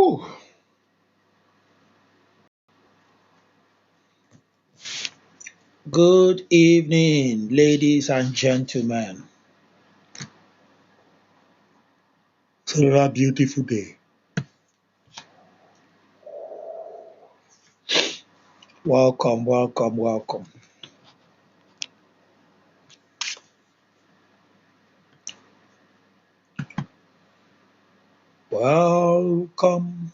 Whew. Good evening, ladies and gentlemen. It's a beautiful day. Welcome, welcome, welcome. Welcome.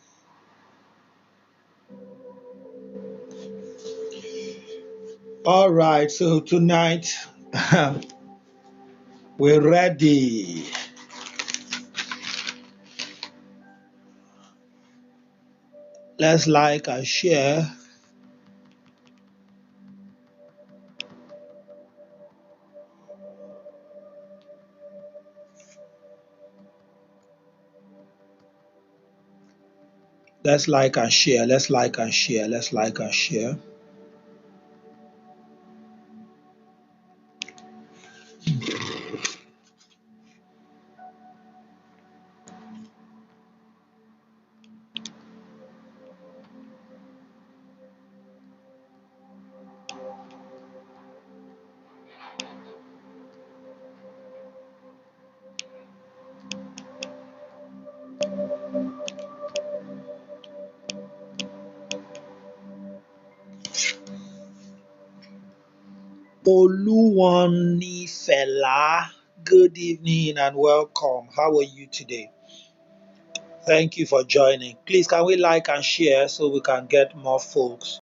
All right, so tonight we're ready. Let's like and share. Let's like and share. Let's like and share. Let's like and share. Oluwani Fela, good evening and welcome. How are you today? Thank you for joining. Please, can we like and share so we can get more folks?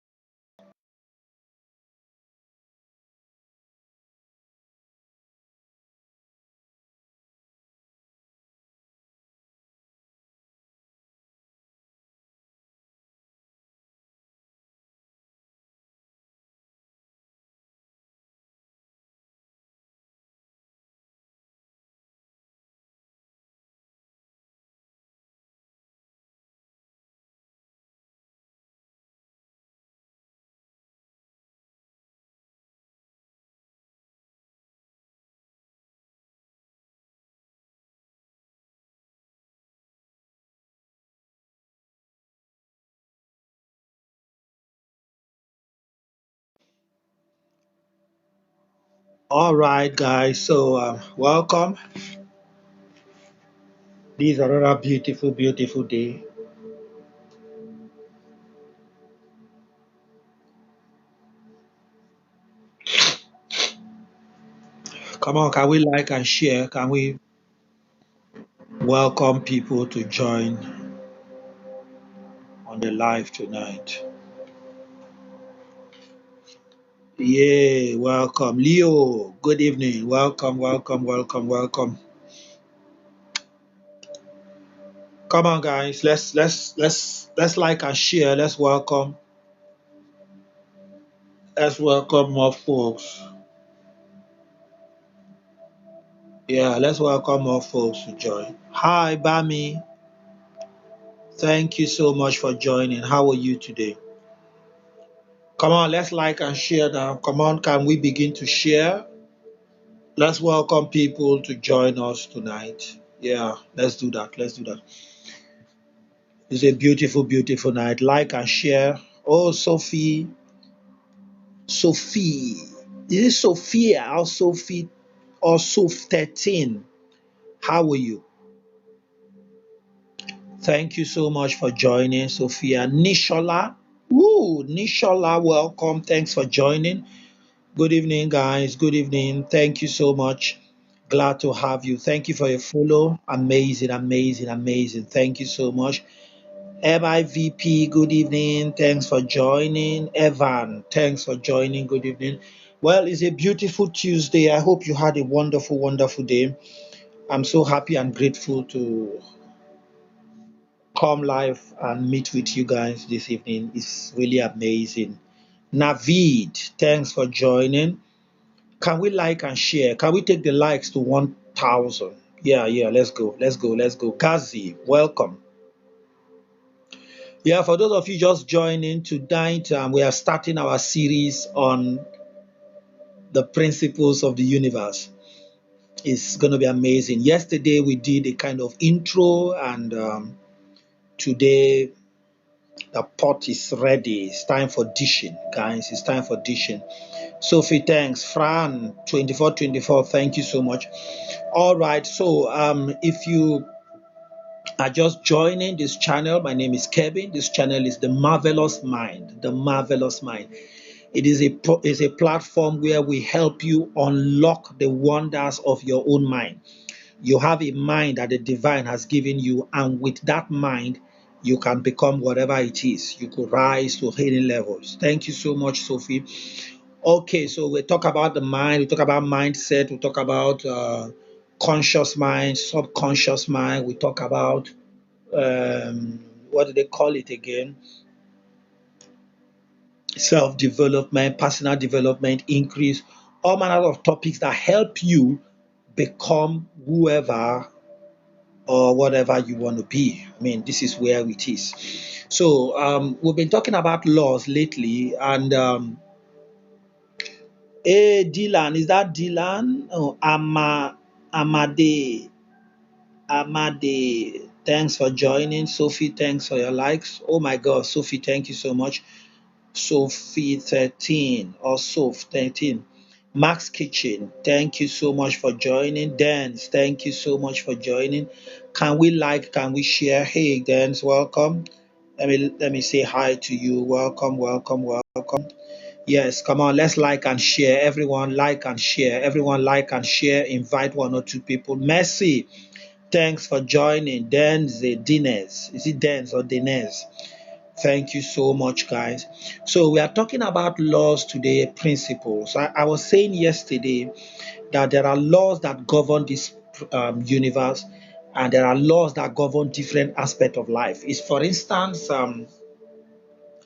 All right, guys. So, welcome. This is another beautiful, beautiful day. Come on, can we like and share? Can we welcome people to join on the live tonight? Yeah, welcome, Leo. Good evening. Welcome, welcome, welcome, welcome. Come on, guys. Let's like and share. Let's welcome more folks. Yeah, let's welcome more folks to join. Hi, Bami. Thank you so much for joining. How are you today? Come on, let's like and share now. Come on, can we begin to share? Let's welcome people to join us tonight. Yeah, let's do that. Let's do that. It's a beautiful, beautiful night. Like and share. Oh, Sophie. Sophie. Is it Sophia or Sophie or Soph 13? How are you? Thank you so much for joining, Sophia. Nishola. Woo, Nishola, welcome. Thanks for joining. Good evening, guys. Good evening. Thank you so much. Glad to have you. Thank you for your follow. Amazing, amazing, amazing. Thank you so much. MIVP, good evening. Thanks for joining. Evan, thanks for joining. Good evening. Well, it's a beautiful Tuesday. I hope you had a wonderful, wonderful day. I'm so happy and grateful to come live and meet with you guys this evening. It's really amazing. Navid, thanks for joining. Can we like and share? Can we take the likes to 1,000? Yeah, let's go. Let's go. Let's go. Gazi, welcome. Yeah, for those of you just joining tonight, we are starting our series on the principles of the universe. It's going to be amazing. Yesterday, we did a kind of intro, and Today, the pot is ready. It's time for dishing, guys. It's time for dishing. Sophie, thanks. Fran, 2424, thank you so much. All right. So, if you are just joining this channel, my name is Kevin. This channel is The Marvelous Mind. The Marvelous Mind. It is a platform where we help you unlock the wonders of your own mind. You have a mind that the divine has given you, and with that mind, you can become whatever it is. You could rise to hidden levels. Thank you so much, Sophie. Okay, so we talk about the mind, we talk about mindset, we talk about conscious mind, subconscious mind, we talk about what do they call it again? Self development, personal development, increase, all manner of topics that help you become whoever or whatever you want to be. I mean, this is where it is. So, we've been talking about laws lately, and hey, Dylan, is that Dylan? Oh, Amade. Amade. Thanks for joining. Sophie, thanks for your likes. Oh my God, Sophie, thank you so much. Sophie 13 or Soph 13. Max Kitchen, thank you so much for joining. Dance, thank you so much for joining. Can we like, can we share? Hey, Dance, welcome. Let me say hi to you. Welcome, welcome, welcome. Yes, come on, let's like and share. Everyone like and share. Everyone like and share. Invite one or two people. Mercy, thanks for joining. Dance, Dines. Is it Dance or Dines? Thank you so much, guys. So, we are talking about laws today, principles. I was saying yesterday that there are laws that govern this universe, and there are laws that govern different aspects of life. Is for instance,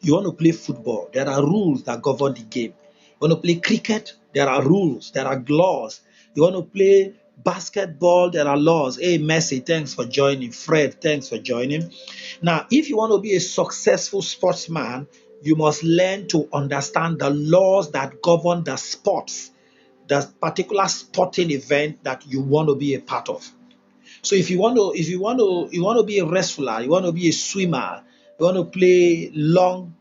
you want to play football, there are rules that govern the game. You want to play cricket, there are rules, there are laws. You want to play basketball, there are laws. Hey, Messi, thanks for joining. Fred, thanks for joining. Now, if you want to be a successful sportsman, you must learn to understand the laws that govern the sports, the particular sporting event that you want to be a part of. So if you want to be a wrestler, you want to be a swimmer, you want to play long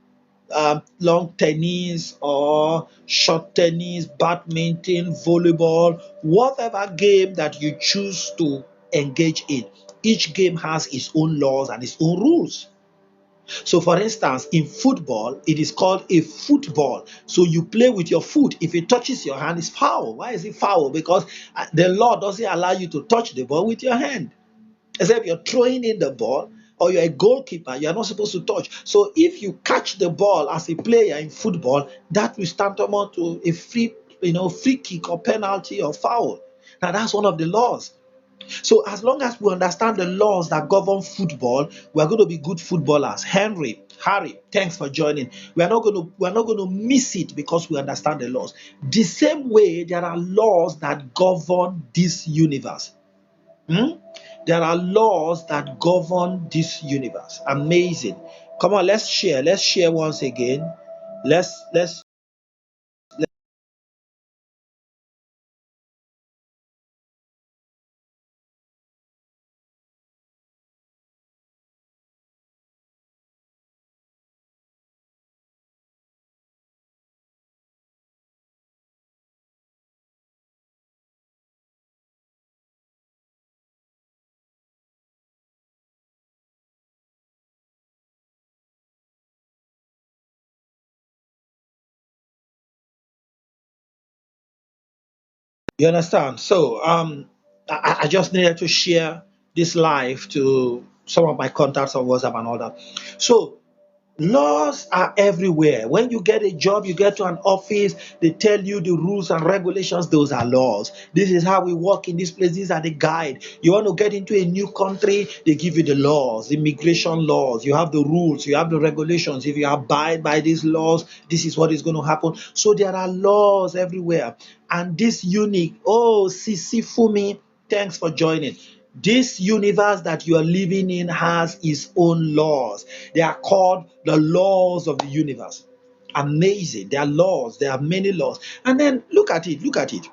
tennis or short tennis, badminton, volleyball, whatever game that you choose to engage in, each game has its own laws and its own rules. So, for instance, in football, it is called a football. So, you play with your foot. If it touches your hand, it's foul. Why is it foul? Because the law doesn't allow you to touch the ball with your hand. Except you're throwing in the ball or you're a goalkeeper, you're not supposed to touch. So, if you catch the ball as a player in football, that will stand tantamount to a free kick or penalty or foul. Now, that's one of the laws. So as long as we understand the laws that govern football, we are going to be good footballers. Harry, thanks for joining. We are not going to miss it because we understand the laws. The same way there are laws that govern this universe. Hmm? There are laws that govern this universe. Amazing. Come on, let's share. Let's share once again. Let's You understand? So I just needed to share this live to some of my contacts on WhatsApp and all that. So laws are everywhere. When you get a job, you get to an office, they tell you the rules and regulations. Those are laws. This is how we work in this place. These are the guide. You want to get into a new country, they give you the laws, immigration laws. You have the rules, you have the regulations. If you abide by these laws, this is what is going to happen. So there are laws everywhere. And this unique, oh, Sisi Fumi, thanks for joining. This universe that you are living in has its own laws. They are called the laws of the universe. Amazing. There are laws. There are many laws. And then look at it. Look at it.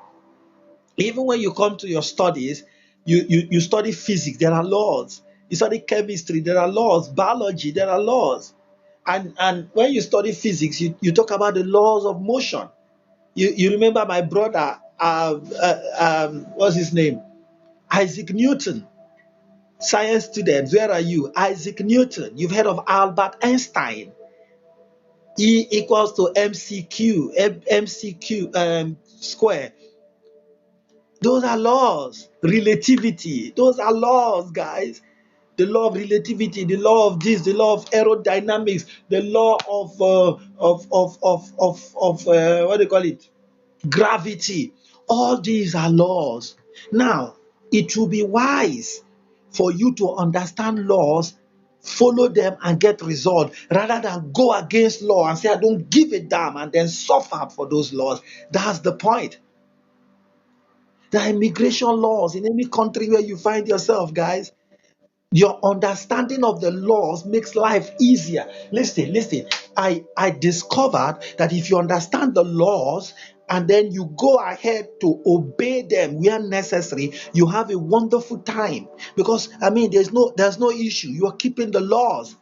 Even when you come to your studies, you study physics. There are laws. You study chemistry, there are laws. Biology, there are laws. And when you study physics, you talk about the laws of motion. You remember my brother, what's his name? Isaac Newton. Science students, where are you? Isaac Newton. You've heard of Albert Einstein. E equals to MCQ, MCQ square. Those are laws. Relativity. Those are laws, guys. The law of relativity, the law of this, the law of aerodynamics, the law of what do you call it? Gravity. All these are laws. Now, it will be wise for you to understand laws, follow them, and get result rather than go against law and say, I don't give a damn, and then suffer for those laws. That's the point. There are immigration laws in any country where you find yourself, guys. Your understanding of the laws makes life easier. Listen. I discovered that if you understand the laws and then you go ahead to obey them where necessary, you have a wonderful time. Because I mean, there's no issue. You are keeping the laws.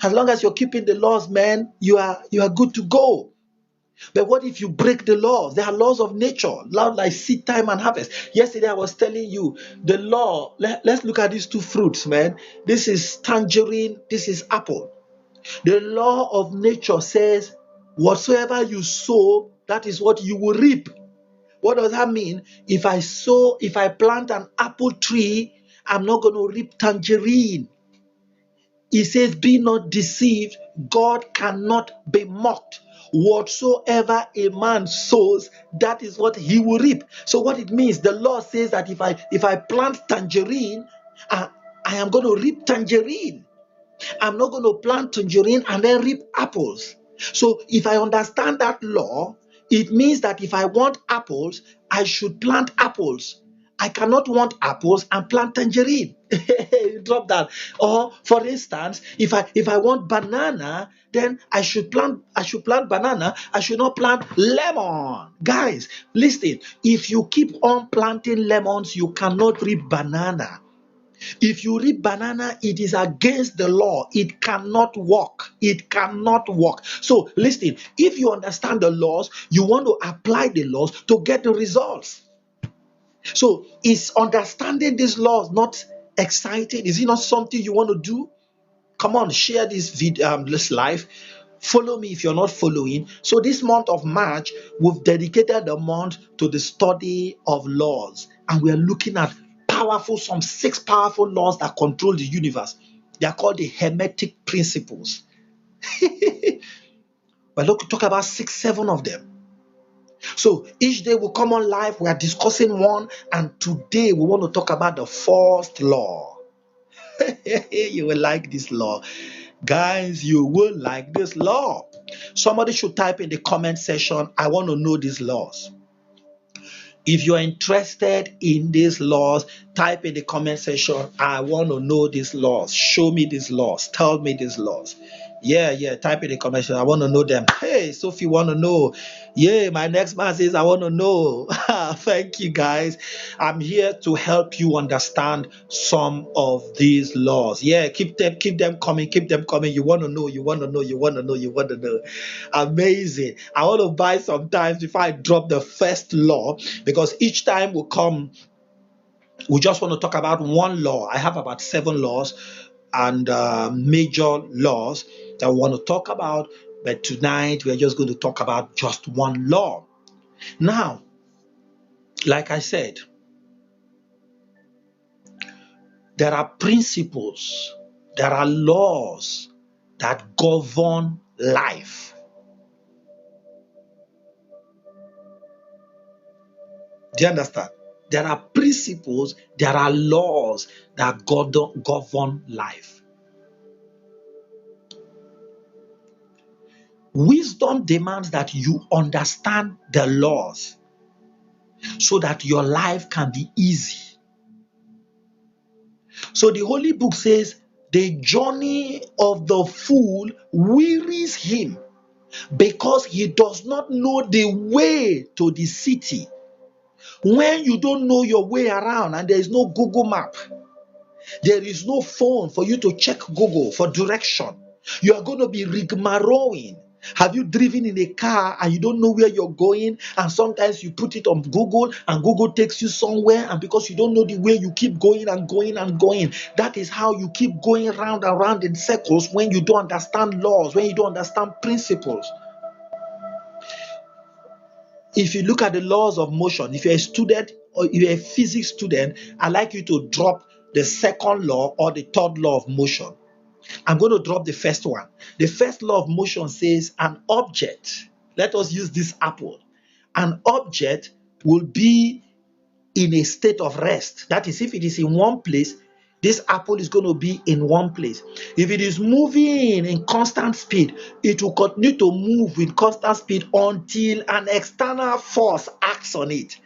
As long as you're keeping the laws, man, you are good to go. But what if you break the laws? There are laws of nature, laws like seed time and harvest. Yesterday, I was telling you the law. Let's look at these two fruits, man. This is tangerine, this is apple. The law of nature says, whatsoever you sow, that is what you will reap. What does that mean? If I plant an apple tree, I'm not going to reap tangerine. He says, be not deceived. God cannot be mocked. Whatsoever a man sows, that is what he will reap. So what it means, the law says that if I plant tangerine, I am going to reap tangerine. I'm not going to plant tangerine and then reap apples. So if I understand that law, it means that if I want apples, I should plant apples. I cannot want apples and plant tangerine. Drop that. Or for instance, if I want banana, then I should plant banana. I should not plant lemon. Guys, listen. If you keep on planting lemons, you cannot reap banana. If you read banana, it is against the law. It cannot work. It cannot work. So listen, if you understand the laws, you want to apply the laws to get the results. So is understanding these laws not exciting? Is it not something you want to do? Come on, share this video, this live. Follow me if you're not following. So this month of March, we've dedicated the month to the study of laws, and we are looking at some 6 powerful laws that control the universe. They are called the Hermetic principles. But look, talk about 6, 7 of them. So each day we come on live, we are discussing one, and today we want to talk about the first law. You will like this law. Guys, you will like this law. Somebody should type in the comment section, I want to know these laws. If you are interested in these laws, type in the comment section, I want to know these laws. Show me these laws. Tell me these laws. Yeah. Type in the comment section. I want to know them. Hey, Sophie, want to know. Yeah, my next man says, I want to know. Thank you, guys. I'm here to help you understand some of these laws. Yeah, keep them coming. Keep them coming. You want to know. You want to know. You want to know. You want to know. Amazing. I want to buy some time before I drop the first law, because each time we come, we just want to talk about one law. I have about 7 laws and major laws that we want to talk about, but tonight we're just going to talk about just one law. Now, like I said, there are principles, there are laws that govern life. Do you understand? There are principles, there are laws that govern life. Wisdom demands that you understand the laws so that your life can be easy. So the Holy Book says, the journey of the fool wearies him because he does not know the way to the city. When you don't know your way around and there is no Google map, There is no phone for you to check Google for direction. You are going to be rigmaroling. Have you driven in a car and you don't know where you're going? And sometimes you put it on Google and Google takes you somewhere, and because you don't know the way, you keep going and going and going. That is how you keep going round and round in circles when you don't understand laws, when you don't understand principles. If you look at the laws of motion, if you're a student or you're a physics student, I'd like you to drop the second law or the third law of motion. I'm going to drop the first one. The first law of motion says an object, let us use this apple, an object will be in a state of rest. That is, if it is in one place, this apple is going to be in one place. If it is moving in constant speed, it will continue to move with constant speed until an external force acts on it.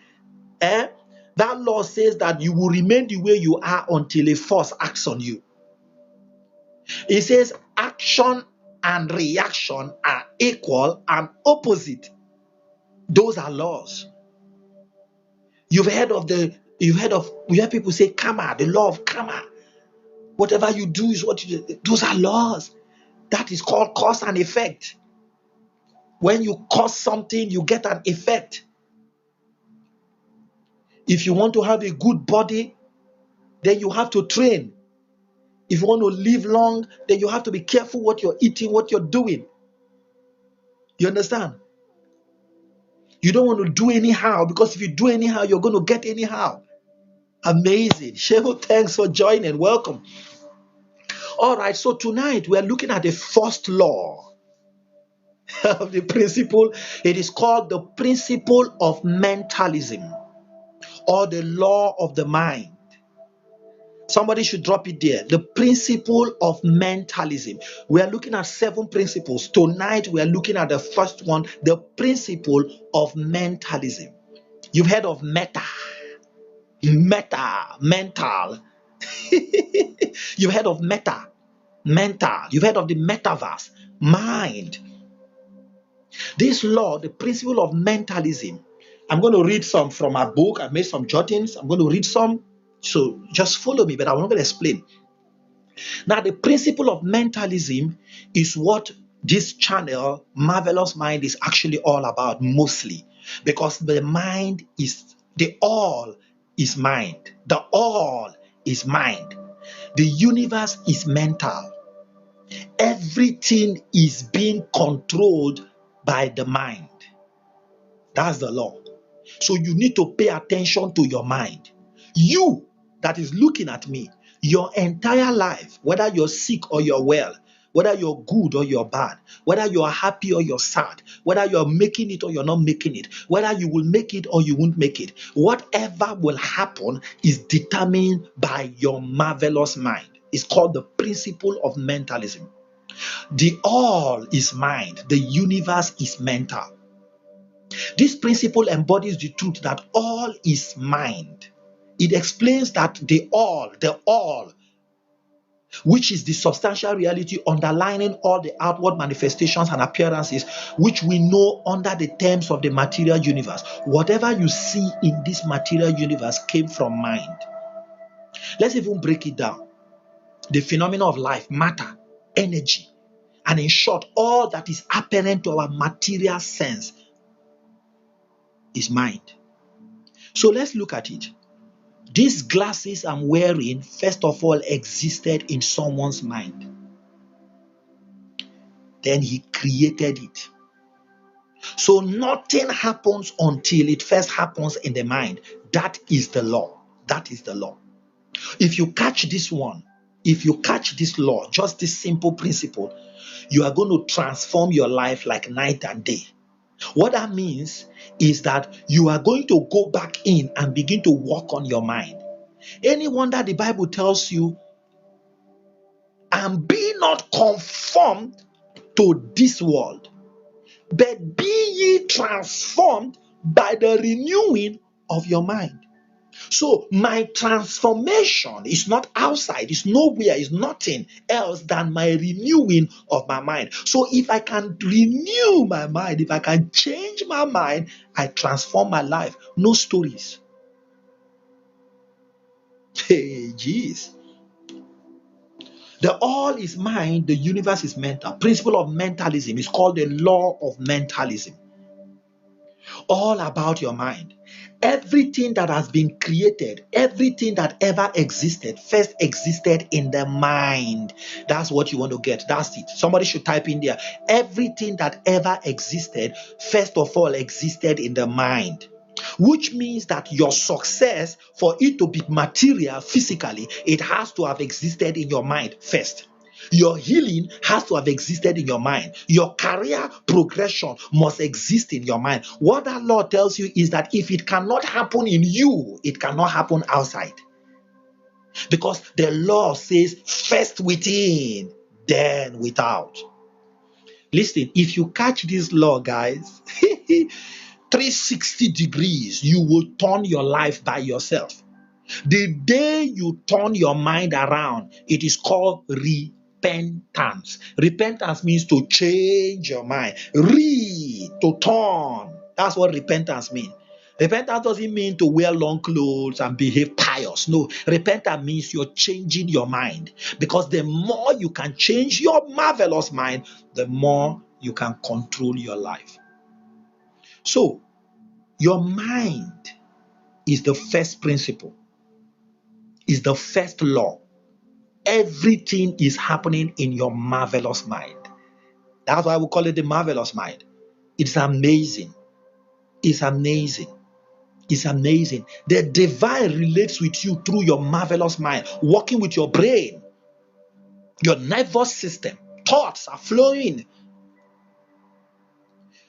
That law says that you will remain the way you are until a force acts on you. It says action and reaction are equal and opposite. Those are laws. You heard people say karma, the law of karma. Whatever you do is what you do. Those are laws. That is called cause and effect. When you cause something, you get an effect. If you want to have a good body, then you have to train. If you want to live long, then you have to be careful what you're eating, what you're doing. You understand? You don't want to do anyhow, because if you do anyhow, you're going to get anyhow. Amazing. Shehu, thanks for joining. Welcome. All right, so tonight we're looking at the first law of the principle. It is called the principle of mentalism, or the law of the mind. Somebody should drop it there. The principle of mentalism. We are looking at 7 principles. Tonight we are looking at the first one, the principle of mentalism. You've heard of mental. You've heard of mental. You've heard of the metaverse, mind. This law, the principle of mentalism. I'm going to read some from my book. I made some jottings. I'm going to read some. So just follow me, but I'm not going to explain. Now, the principle of mentalism is what this channel, Marvelous Mind, is actually all about, mostly. Because the mind is, the all is mind. The all is mind. The universe is mental. Everything is being controlled by the mind. That's the law. So you need to pay attention to your mind. You that is looking at me, your entire life, whether you're sick or you're well, whether you're good or you're bad, whether you're happy or you're sad, whether you're making it or you're not making it, whether you will make it or you won't make it, whatever will happen is determined by your marvelous mind. It's called the principle of mentalism. The all is mind, the universe is mental. This principle embodies the truth that all is mind. It explains that the all, which is the substantial reality underlining all the outward manifestations and appearances which we know under the terms of the material universe. Whatever you see in this material universe came from mind. Let's even break it down. The phenomena of life, matter, energy, and in short, all that is apparent to our material sense is mind. So let's look at it. These glasses I'm wearing, first of all, existed in someone's mind. Then he created it. So nothing happens until it first happens in the mind. That is the law. That is the law. If you catch this one, if you catch this law, just this simple principle, you are going to transform your life like night and day. What that means is that you are going to go back in and begin to work on your mind. Any wonder the Bible tells you, and be not conformed to this world, but be ye transformed by the renewing of your mind. So my transformation is not outside, it's nowhere, it's nothing else than my renewing of my mind. So if I can renew my mind, if I can change my mind, I transform my life. No stories. Hey, jeez. The all is mind, the universe is mental. Principle of mentalism is called the law of mentalism. All about your mind. Everything that has been created, everything that ever existed, first existed in the mind. That's what you want to get. That's it. Somebody should type in there. Everything that ever existed, first of all, existed in the mind. Which means that your success, for it to be material physically, it has to have existed in your mind first. Your healing has to have existed in your mind. Your career progression must exist in your mind. What that law tells you is that if it cannot happen in you, it cannot happen outside. Because the law says first within, then without. Listen, if you catch this law, guys, 360 degrees, you will turn your life by yourself. The day you turn your mind around, it is called repentance. Repentance means to change your mind. To turn. That's what repentance means. Repentance doesn't mean to wear long clothes and behave pious. No, repentance means you're changing your mind. Because the more you can change your marvelous mind, the more you can control your life. So, your mind is the first principle, is the first law. Everything is happening in your marvelous mind. That's why we call it the marvelous mind. It's amazing. It's amazing. It's amazing. The divine relates with you through your marvelous mind, working with your brain, your nervous system. Thoughts are flowing.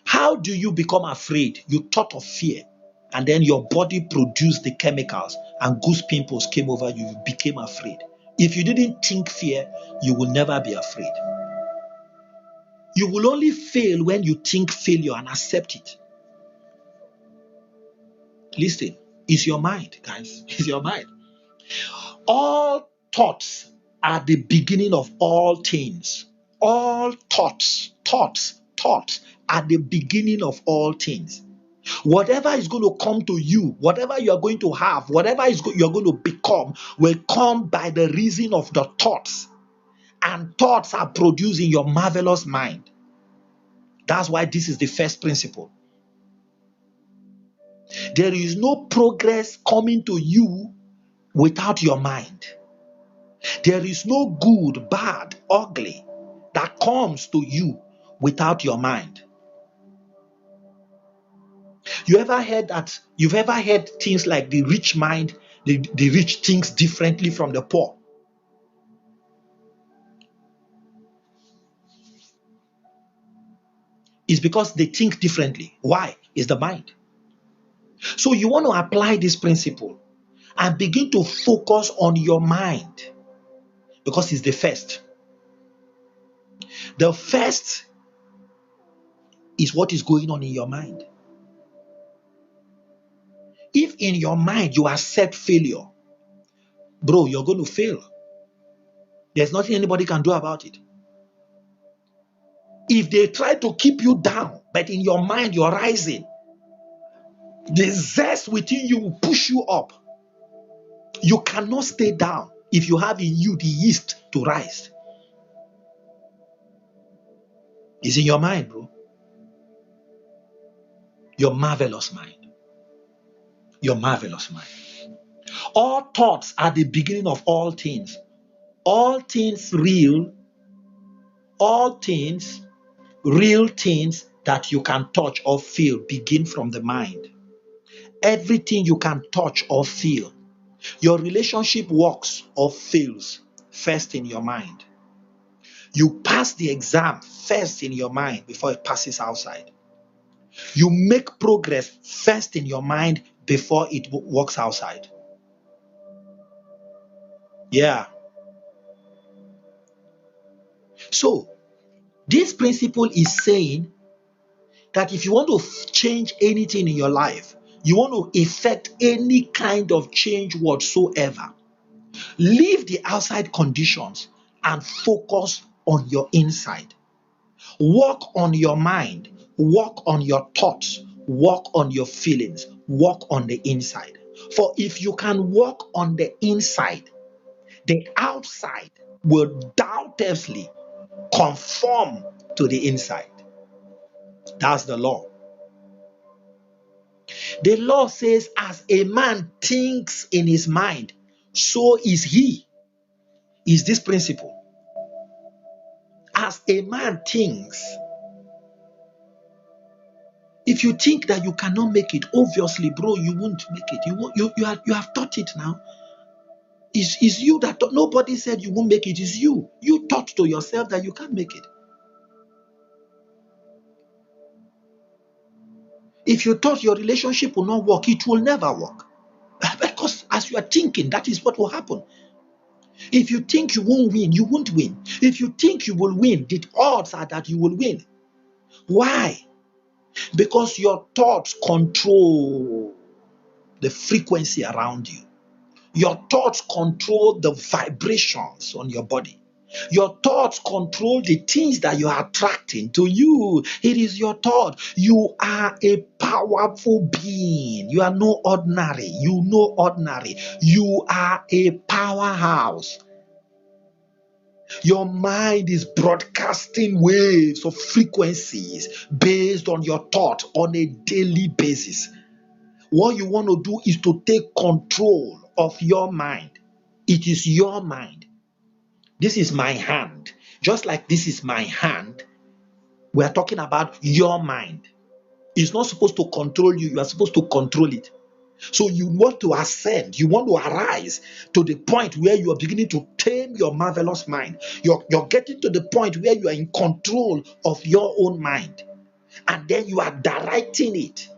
How do you become afraid? You thought of fear, and then your body produced the chemicals, and goose pimples came over you. You became afraid. If you didn't think fear, you will never be afraid. You will only fail when you think failure and accept it. Listen, it's your mind, guys. It's your mind. All thoughts are the beginning of all things. All thoughts are the beginning of all things. Whatever is going to come to you, whatever you are going to have, whatever you're going to become, will come by the reason of the thoughts. And thoughts are produced in your marvelous mind. That's why this is the first principle. There is no progress coming to you without your mind. There is no good, bad, ugly that comes to you without your mind. You've ever heard things like the rich mind, the rich thinks differently from the poor. It's because they think differently. Why? It's the mind. So you want to apply this principle and begin to focus on your mind because it's the first. The first is what is going on in your mind. If in your mind you accept failure, bro, you're going to fail. There's nothing anybody can do about it. If they try to keep you down, but in your mind you're rising, the zest within you will push you up. You cannot stay down if you have in you the yeast to rise. It's in your mind, bro. Your marvelous mind. Your marvelous mind. All thoughts are the beginning of all things. All things real, all things, real things that you can touch or feel begin from the mind. Everything you can touch or feel, your relationship works or fails first in your mind. You pass the exam first in your mind before it passes outside. You make progress first in your mind before it works outside. Yeah. So, this principle is saying that if you want to change anything in your life, you want to effect any kind of change whatsoever, leave the outside conditions and focus on your inside. Work on your mind, work on your thoughts, work on your feelings, work on the inside. For if you can work on the inside, the outside will doubtlessly conform to the inside. That's the law. The law says, as a man thinks in his mind, so is he. Is this principle? As a man thinks, if you think that you cannot make it, obviously, bro, you won't make it. You have thought it now. It's you that thought. Nobody said you won't make it. It's you. You thought to yourself that you can't make it. If you thought your relationship will not work, it will never work. Because as you are thinking, that is what will happen. If you think you won't win, you won't win. If you think you will win, the odds are that you will win. Why? Because your thoughts control the frequency around you. Your thoughts control the vibrations on your body. Your thoughts control the things that you are attracting to you. It is your thought. You are a powerful being. You are no ordinary. You no ordinary. You are a powerhouse. Your mind is broadcasting waves of frequencies based on your thought on a daily basis. What you want to do is to take control of your mind. It is your mind. This is my hand. Just like this is my hand, we are talking about your mind. It's not supposed to control you. You are supposed to control it. So you want to ascend. You want to arise to the point where you are beginning to tame your marvelous mind. You're getting to the point where you are in control of your own mind. And then you are directing it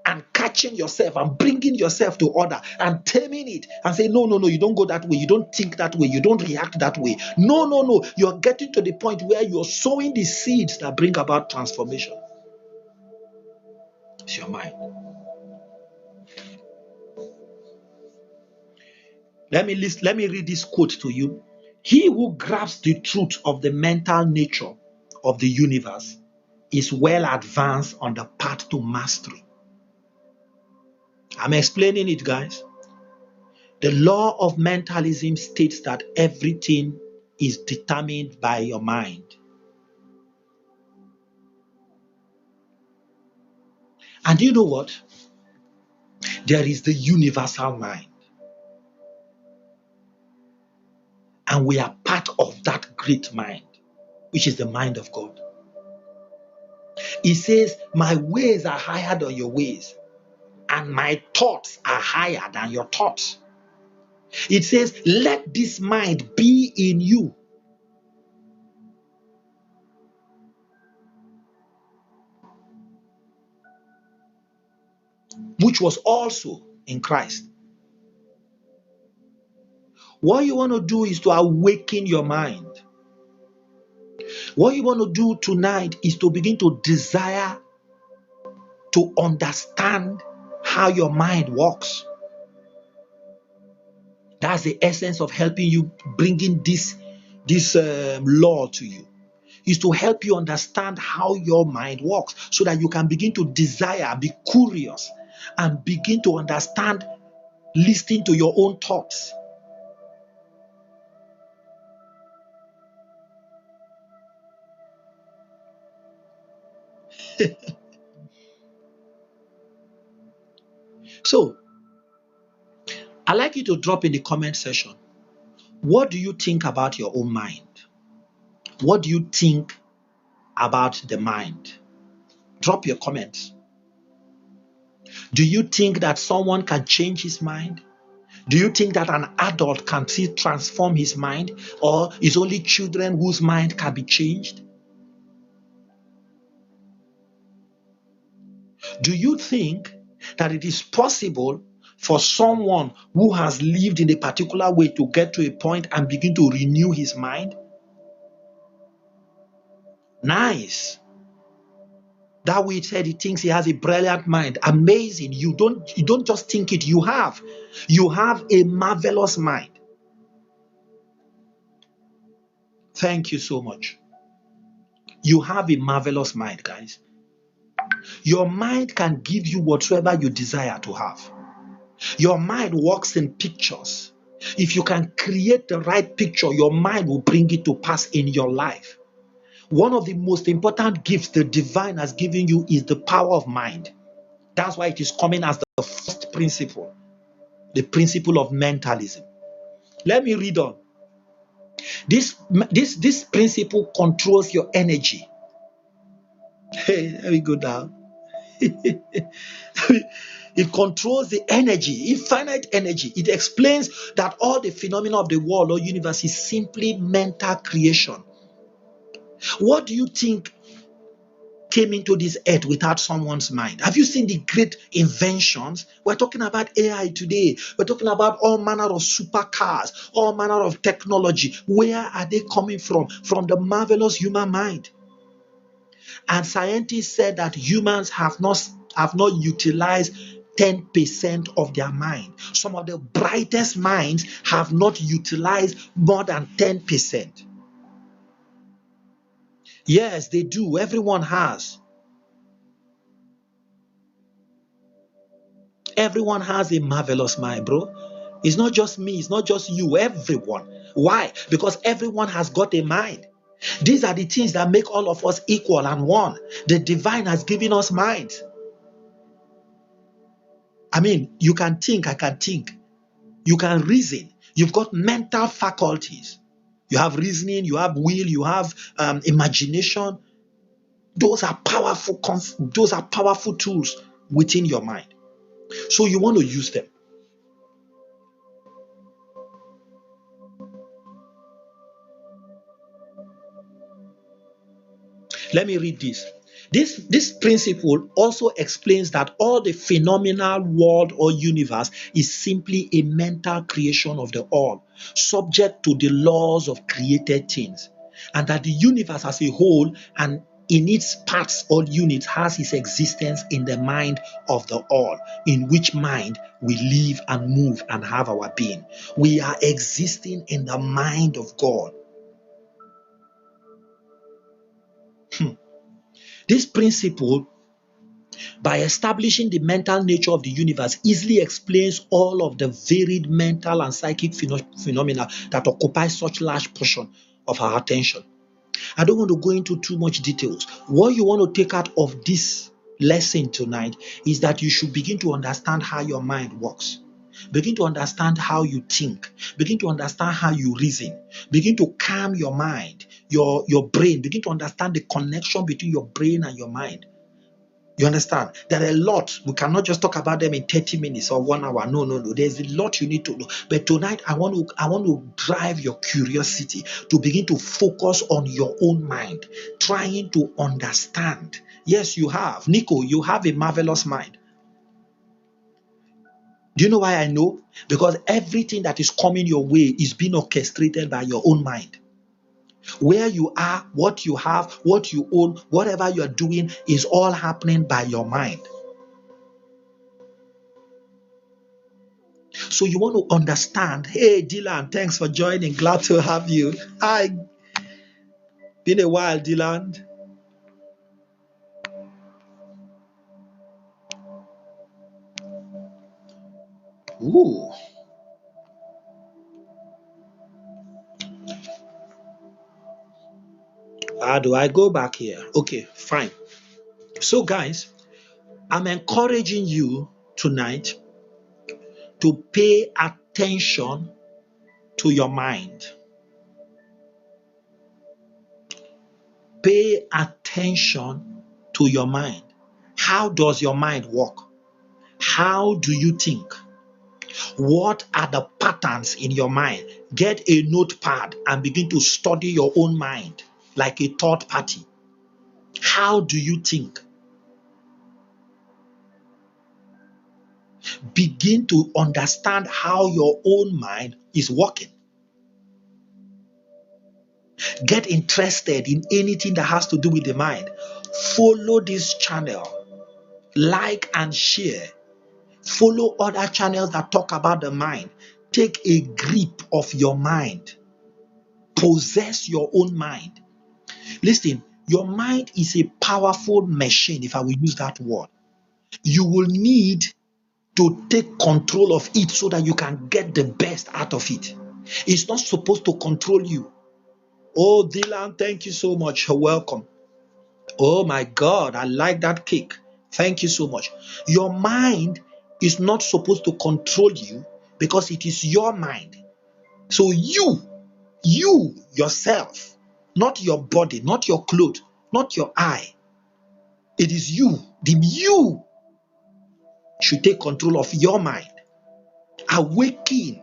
and catching yourself and bringing yourself to order and taming it and say, no, you don't go that way. You don't think that way. You don't react that way. No. You're getting to the point where you're sowing the seeds that bring about transformation. It's your mind. Let me read this quote to you. He who grasps the truth of the mental nature of the universe is well advanced on the path to mastery. I'm explaining it, guys. The law of mentalism states that everything is determined by your mind. And you know what? There is the universal mind. And we are part of that great mind, which is the mind of God. He says, my ways are higher than your ways, and my thoughts are higher than your thoughts. It says, let this mind be in you. Which was also in Christ. What you want to do is to awaken your mind. What you want to do tonight is to begin to desire to understand how your mind works. That's the essence of helping you, bringing this law to you, is to help you understand how your mind works so that you can begin to desire, be curious, and begin to understand, listening to your own thoughts. So, I'd like you to drop in the comment section, what do you think about your own mind? What do you think about the mind? Drop your comments. Do you think that someone can change his mind? Do you think that an adult can still transform his mind? Or is only children whose mind can be changed? Do you think that it is possible for someone who has lived in a particular way to get to a point and begin to renew his mind? Nice. That way, said he thinks he has a brilliant mind. Amazing. You don't just think it, you have a marvelous mind. Thank you so much. You have a marvelous mind, guys. Your mind can give you whatsoever you desire to have. Your mind works in pictures. If you can create the right picture, your mind will bring it to pass in your life. One of the most important gifts the divine has given you is the power of mind. That's why it is coming as the first principle, the principle of mentalism. Let me read on. This principle controls your energy. Hey, let me go down. It controls the energy, infinite energy. It explains that all the phenomena of the world or universe is simply mental creation. What do you think came into this earth without someone's mind? Have you seen the great inventions? We're talking about AI today. We're talking about all manner of supercars, all manner of technology. Where are they coming from? From the marvelous human mind. And scientists said that humans have not utilized 10% of their mind. Some of the brightest minds have not utilized more than 10%. Yes, they do. Everyone has. Everyone has a marvelous mind, bro. It's not just me, it's not just you, everyone. Why? Because everyone has got a mind. These are the things that make all of us equal and one. The divine has given us minds. I mean, you can think, I can think. You can reason. You've got mental faculties. You have reasoning, you have will, you have imagination. Those are powerful. Those are powerful tools within your mind. So you want to use them. Let me read this. This principle also explains that all the phenomenal world or universe is simply a mental creation of the all, subject to the laws of created things, and that the universe as a whole and in its parts or units has its existence in the mind of the all, in which mind we live and move and have our being. We are existing in the mind of God. This principle, by establishing the mental nature of the universe, easily explains all of the varied mental and psychic phenomena that occupy such large portion of our attention. I don't want to go into too much details. What you want to take out of this lesson tonight is that you should begin to understand how your mind works. Begin to understand how you think. Begin to understand how you reason. Begin to calm your mind, your brain. Begin to understand the connection between your brain and your mind. You understand? There are a lot. We cannot just talk about them in 30 minutes or 1 hour. No, no, no. There's a lot you need to know. But tonight, I want to drive your curiosity to begin to focus on your own mind, trying to understand. Yes, you have. Nico, you have a marvelous mind. Do you know why I know? Because everything that is coming your way is being orchestrated by your own mind. Where you are, what you have, what you own, whatever you are doing is all happening by your mind. So you want to understand. Hey, Dylan, thanks for joining. Glad to have you. Hi. Been a while, Dylan. Ooh. How do I go back here? Okay, fine. So, guys, I'm encouraging you tonight to pay attention to your mind. Pay attention to your mind. How does your mind work? How do you think? What are the patterns in your mind? Get a notepad and begin to study your own mind like a third party. How do you think? Begin to understand how your own mind is working. Get interested in anything that has to do with the mind. Follow this channel. Like and share. Follow other channels that talk about the mind. Take a grip of your mind. Possess your own mind. Listen, your mind is a powerful machine, if I will use that word. You will need to take control of it so that you can get the best out of it. It's not supposed to control you. Oh, Dylan, thank you so much. You're welcome. Oh my God, I like that cake. Thank you so much. Your mind is not supposed to control you because it is your mind. So you yourself, not your body, not your clothes, not your eye. It is you. The you should take control of your mind. Awaken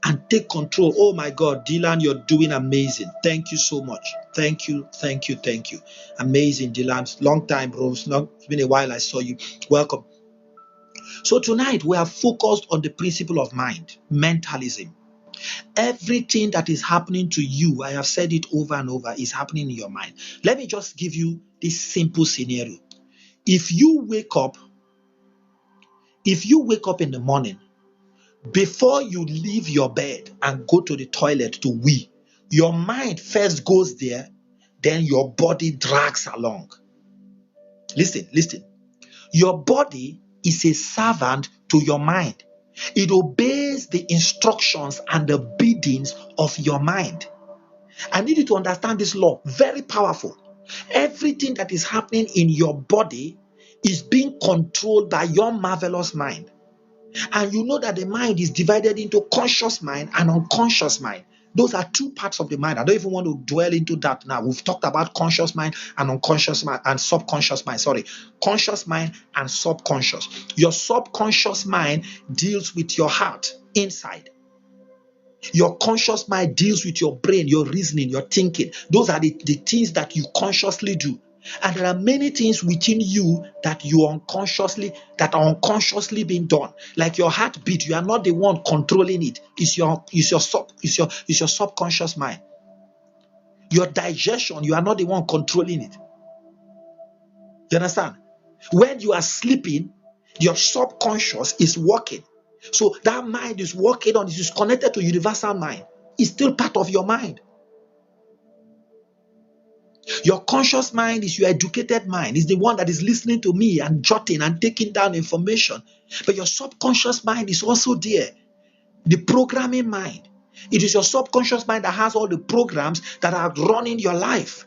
and take control. Oh my God, Dylan, you're doing amazing. Thank you so much. Thank you, thank you, thank you. Amazing, Dylan. Long time, bro. It's been a while I saw you. Welcome. So tonight we are focused on the principle of mind, mentalism. Everything that is happening to you, I have said it over and over, is happening in your mind. Let me just give you this simple scenario. If you wake up in the morning, before you leave your bed and go to the toilet to wee, your mind first goes there, then your body drags along. Listen. Your body is a servant to your mind. It obeys the instructions and the biddings of your mind. I need you to understand this law. Very powerful. Everything that is happening in your body is being controlled by your marvelous mind. And you know that the mind is divided into conscious mind and unconscious mind. Those are two parts of the mind. I don't even want to dwell into that now. We've talked about conscious mind and unconscious mind and subconscious mind. Sorry, conscious mind and subconscious. Your subconscious mind deals with your heart inside. Your conscious mind deals with your brain, your reasoning, your thinking. Those are the things that you consciously do. And there are many things within you that that are unconsciously being done. Like your heartbeat, you are not the one controlling it. It's your subconscious mind. Your digestion, you are not the one controlling it. You understand? When you are sleeping, your subconscious is working. So that mind is working on it. It's connected to universal mind. It's still part of your mind. Your conscious mind is your educated mind. It's the one that is listening to me and jotting and taking down information. But your subconscious mind is also there. The programming mind. It is your subconscious mind that has all the programs that are running your life.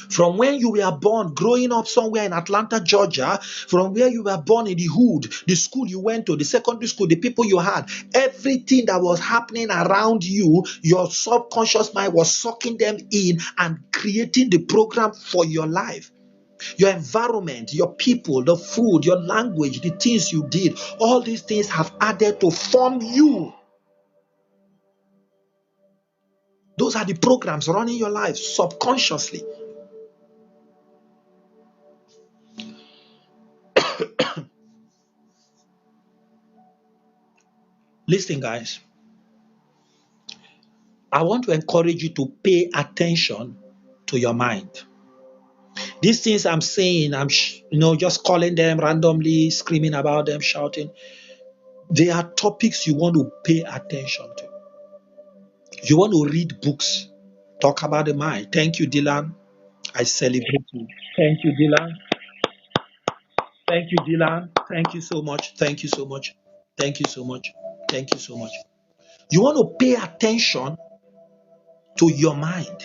From when you were born, growing up somewhere in Atlanta, Georgia, from where you were born in the hood, the school you went to, the secondary school, the people you had, everything that was happening around you, your subconscious mind was sucking them in and creating the program for your life. Your environment, your people, the food, your language, the things you did, all these things have added to form you. Those are the programs running your life subconsciously. Listen, guys. I want to encourage you to pay attention to your mind. These things I'm saying, I'm just calling them randomly, screaming about them, shouting. They are topics you want to pay attention to. You want to read books, talk about the mind. Thank you, Dylan. I celebrate you. Thank you, Dylan. Thank you, Dylan. Thank you so much. Thank you so much. Thank you so much. Thank you so much. You want to pay attention to your mind.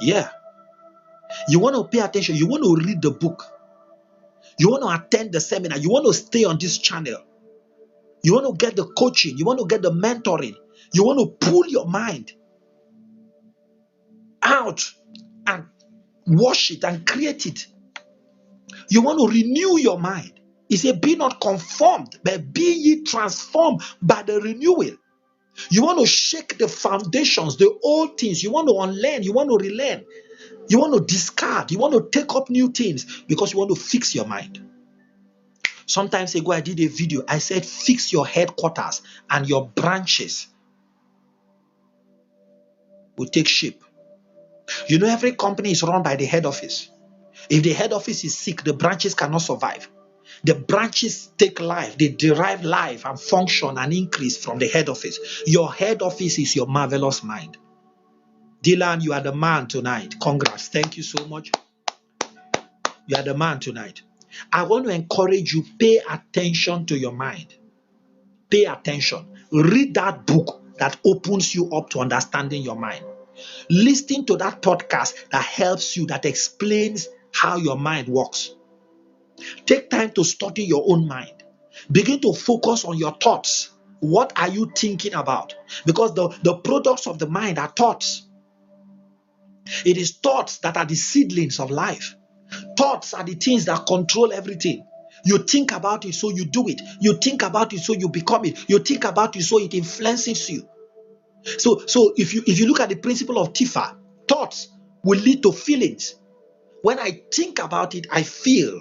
Yeah. You want to pay attention. You want to read the book. You want to attend the seminar. You want to stay on this channel. You want to get the coaching. You want to get the mentoring. You want to pull your mind out and wash it and create it. You want to renew your mind. He said, be not conformed, but be ye transformed by the renewal. You want to shake the foundations, the old things. You want to unlearn. You want to relearn. You want to discard. You want to take up new things because you want to fix your mind. Sometimes ago, I did a video. I said, fix your headquarters and your branches will take shape. You know, every company is run by the head office. If the head office is sick, the branches cannot survive. The branches take life. They derive life and function and increase from the head office. Your head office is your marvelous mind. Dylan, you are the man tonight. Congrats. Thank you so much. You are the man tonight. I want to encourage you, pay attention to your mind. Pay attention. Read that book that opens you up to understanding your mind. Listen to that podcast that helps you, that explains how your mind works. Take time to study your own mind. Begin to focus on your thoughts. What are you thinking about? Because the products of the mind are thoughts. It is thoughts that are the seedlings of life. Thoughts are the things that control everything. You think about it, so you do it. You think about it, so you become it. You think about it, so it influences you. So if you look at the principle of Tifa, thoughts will lead to feelings. When I think about it, I feel.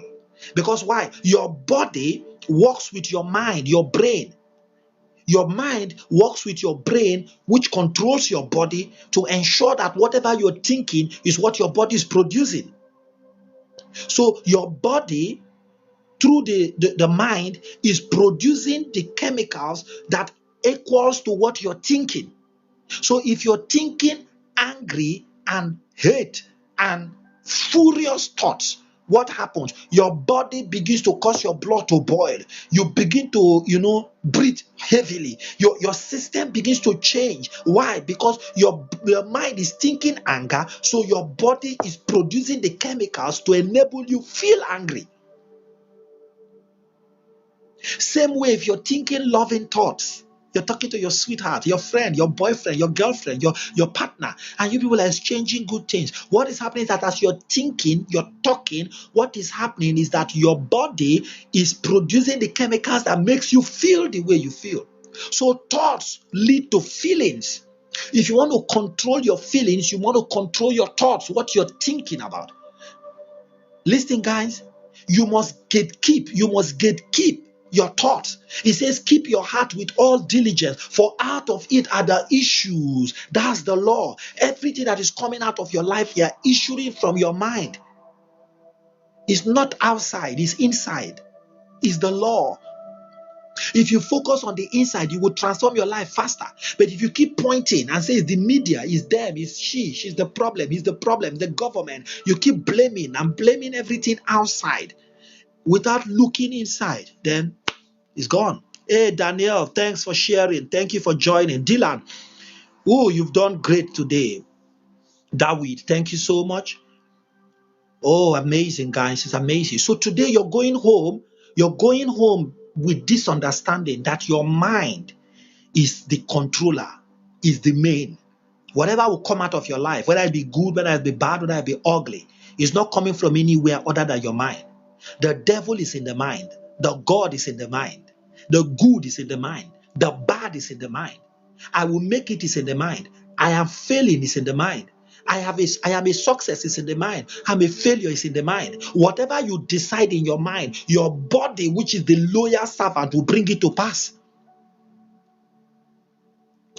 Because why? Your body works with your mind, your brain. Your mind works with your brain, which controls your body to ensure that whatever you're thinking is what your body is producing. So your body, through the mind, is producing the chemicals that equals to what you're thinking. So if you're thinking angry and hate and furious thoughts, what happens? Your body begins to cause your blood to boil. You begin to, breathe heavily. Your system begins to change. Why? Because your mind is thinking anger, so your body is producing the chemicals to enable you feel angry. Same way, if you're thinking loving thoughts, you're talking to your sweetheart, your friend, your boyfriend, your girlfriend, your partner, and you people are exchanging good things. What is happening is that as you're thinking, you're talking, what is happening is that your body is producing the chemicals that makes you feel the way you feel. So thoughts lead to feelings. If you want to control your feelings, you want to control your thoughts, what you're thinking about. Listen, guys, you must gatekeep your thoughts. It says, keep your heart with all diligence, for out of it are the issues. That's the law. Everything that is coming out of your life, you're issuing from your mind. It's not outside, it's inside. It's the law. If you focus on the inside, you will transform your life faster. But if you keep pointing and say it's the media, it's them, it's she's the problem, he's the problem, the government, you keep blaming and blaming everything outside without looking inside, then it's gone. Hey, Daniel, thanks for sharing. Thank you for joining. Dylan, oh, you've done great today. David, thank you so much. Oh, amazing, guys. It's amazing. So today you're going home. You're going home with this understanding that your mind is the controller, is the main. Whatever will come out of your life, whether it be good, whether it be bad, whether it be ugly, is not coming from anywhere other than your mind. The devil is in the mind. The God is in the mind. The good is in the mind. The bad is in the mind. I will make it is in the mind. I am failing is in the mind. I am a success is in the mind. I'm a failure is in the mind. Whatever you decide in your mind, your body, which is the loyal servant, will bring it to pass.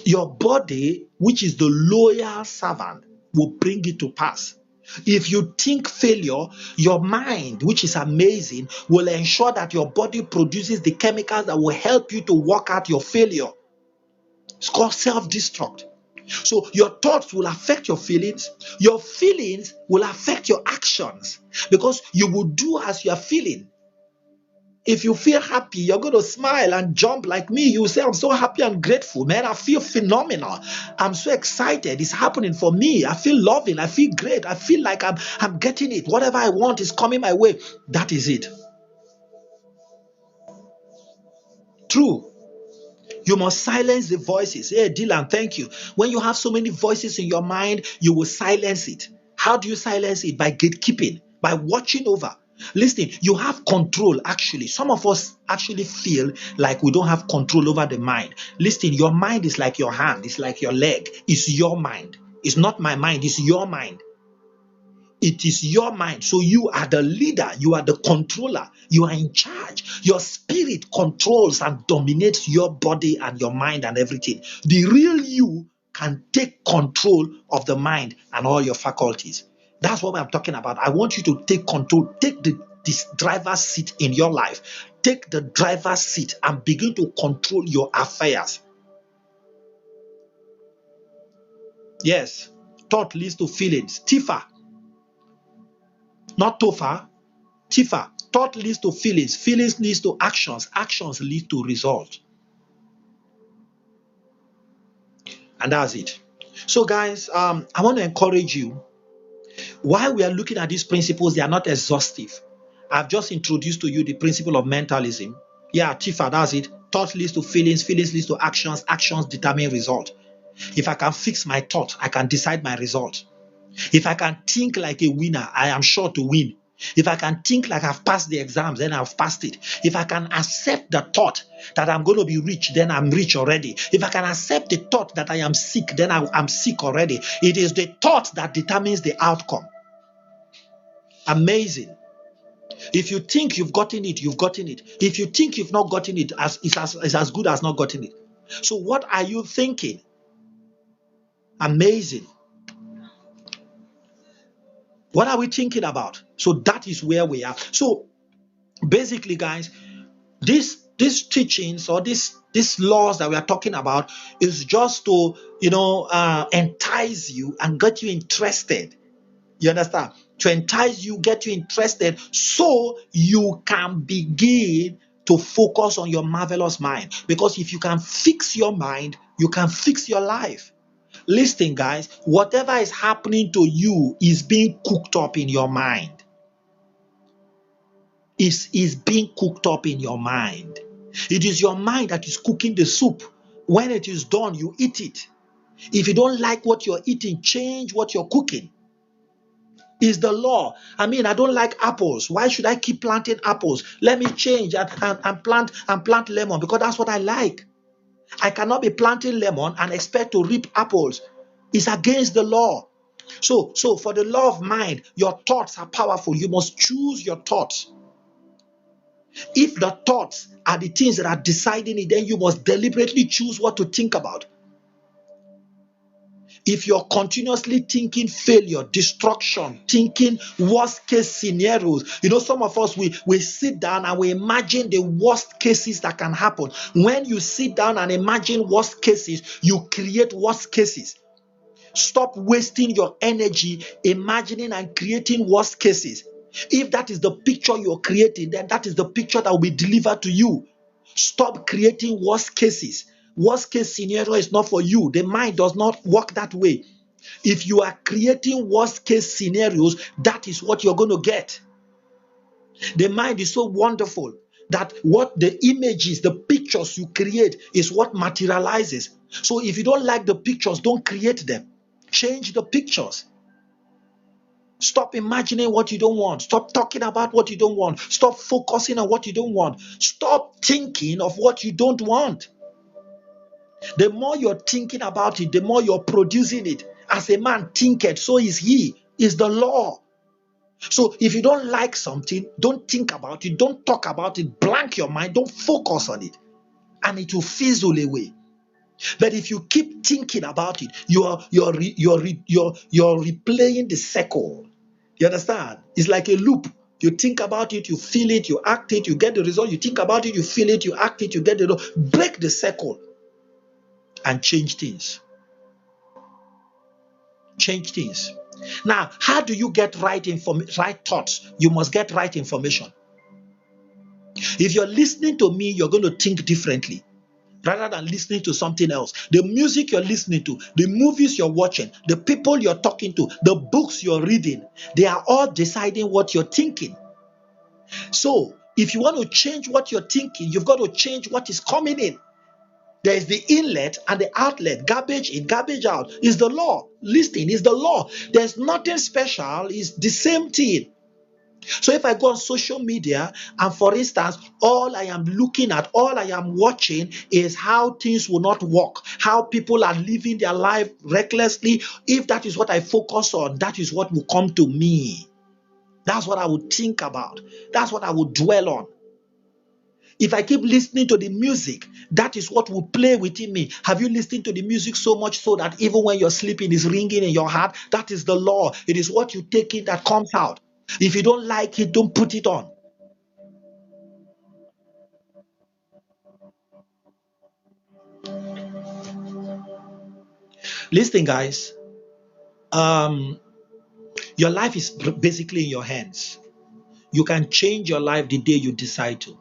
Your body, which is the loyal servant, will bring it to pass. If you think failure, your mind, which is amazing, will ensure that your body produces the chemicals that will help you to work out your failure. It's called self-destruct. So your thoughts will affect your feelings. Your feelings will affect your actions because you will do as you are feeling. If you feel happy, you're going to smile and jump like me. You say, I'm so happy and grateful, man. I feel phenomenal. I'm so excited. It's happening for me. I feel loving. I feel great. I feel like I'm getting it. Whatever I want is coming my way. That is it. True. You must silence the voices. Hey, Dylan, thank you. When you have so many voices in your mind, you will silence it. How do you silence it? By gatekeeping, by watching over. Listen, you have control actually. Some of us actually feel like we don't have control over the mind. Listen, your mind is like your hand, it's like your leg. It's your mind. It's not my mind, it's your mind. It is your mind. So you are the leader. You are the controller. You are in charge. Your spirit controls and dominates your body and your mind and everything. The real you can take control of the mind and all your faculties. That's what I'm talking about. I want you to take control. Take this driver's seat in your life. Take the driver's seat and begin to control your affairs. Yes. Thought leads to feelings. Tifa. Not Tofa. Tifa, thought leads to feelings, feelings leads to actions, actions lead to results. And that's it. So guys, I want to encourage you. While we are looking at these principles, they are not exhaustive. I've just introduced to you the principle of mentalism. Yeah, Tifa, that's it. Thought leads to feelings, feelings leads to actions, actions determine result. If I can fix my thought, I can decide my result. If I can think like a winner, I am sure to win. If I can think like I've passed the exams, then I've passed it. If I can accept the thought that I'm going to be rich, then I'm rich already. If I can accept the thought that I am sick, then I'm sick already. It is the thought that determines the outcome. Amazing. If you think you've gotten it, you've gotten it. If you think you've not gotten it, it's as good as not gotten it. So what are you thinking? Amazing. What are we thinking about? So that is where we are. So basically, guys, these teachings or these laws that we are talking about is just to entice you and get you interested. You understand? To entice you, get you interested, so you can begin to focus on your marvelous mind. Because if you can fix your mind, you can fix your life. Listen, guys, whatever is happening to you is being cooked up in your mind. Is being cooked up in your mind. It is your mind that is cooking the soup. When it is done, you eat it. If you don't like what you're eating, change what you're cooking. Is the law. I mean, I don't like apples. Why should I keep planting apples? Let me change and plant lemon, because that's what I like. I cannot be planting lemon and expect to reap apples. It's against the law. So for the law of mind, your thoughts are powerful. You must choose your thoughts. If the thoughts are the things that are deciding it, then you must deliberately choose what to think about. If you're continuously thinking failure, destruction, thinking worst case scenarios, some of us, we sit down and we imagine the worst cases that can happen. When you sit down and imagine worst cases, you create worst cases. Stop wasting your energy imagining and creating worst cases. If that is the picture you're creating, then that is the picture that will be delivered to you. Stop creating worst cases. Worst case scenario is not for you. The mind does not work that way. If you are creating worst case scenarios, that is what you're going to get. The mind is so wonderful that what the images, the pictures you create is what materializes. So if you don't like the pictures, don't create them. Change the pictures. Stop imagining what you don't want. Stop talking about what you don't want. Stop focusing on what you don't want. Stop thinking of what you don't want. The more you're thinking about it, the more you're producing it. As a man thinketh, so is he, is the law. So if you don't like something, don't think about it, don't talk about it, blank your mind, don't focus on it, and it will fizzle away. But if you keep thinking about it, you're replaying the cycle. You understand? It's like a loop. You think about it, you feel it, you act it, you get the result. You think about it, you feel it, you act it, you get the result. Break the cycle and change things. Change things. Now, how do you get right thoughts? You must get right information. If you're listening to me, you're going to think differently rather than listening to something else. The music you're listening to, the movies you're watching, the people you're talking to, the books you're reading, they are all deciding what you're thinking. So, if you want to change what you're thinking, you've got to change what is coming in. There is the inlet and the outlet. Garbage in, garbage out is the law. Listening is the law. There's nothing special. It's the same thing. So if I go on social media and, for instance, all I am looking at, all I am watching is how things will not work, how people are living their life recklessly. If that is what I focus on, that is what will come to me. That's what I would think about. That's what I would dwell on. If I keep listening to the music, that is what will play within me. Have you listened to the music so much so that even when you're sleeping, it's ringing in your heart? That is the law. It is what you take in that comes out. If you don't like it, don't put it on. Listen, guys, your life is basically in your hands. You can change your life the day you decide to.